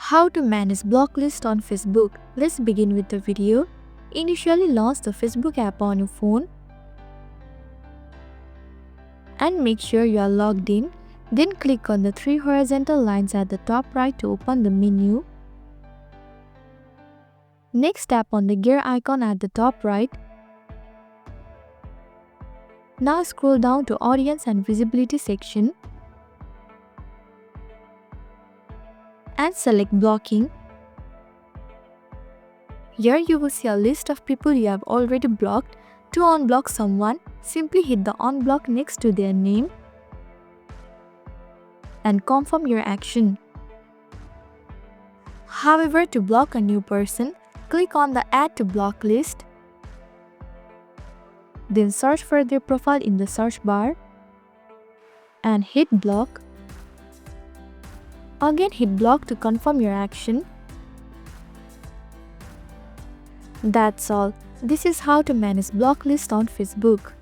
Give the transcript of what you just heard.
How to manage block list on Facebook. Let's begin with the video. Initially launch the Facebook app on your phone and make sure you are logged in. Then click on the three horizontal lines at the top right to open the menu. Next, tap on the gear icon at the top right. Now scroll down to Audience and Visibility section and select Blocking. Here you will see a list of people you have already blocked. To unblock someone, simply hit the unblock next to their name and confirm your action. However, to block a new person, click on the Add to Block list. Then search for their profile in the search bar and hit block. Again hit block to confirm your action. That's all. This is how to manage block list on Facebook.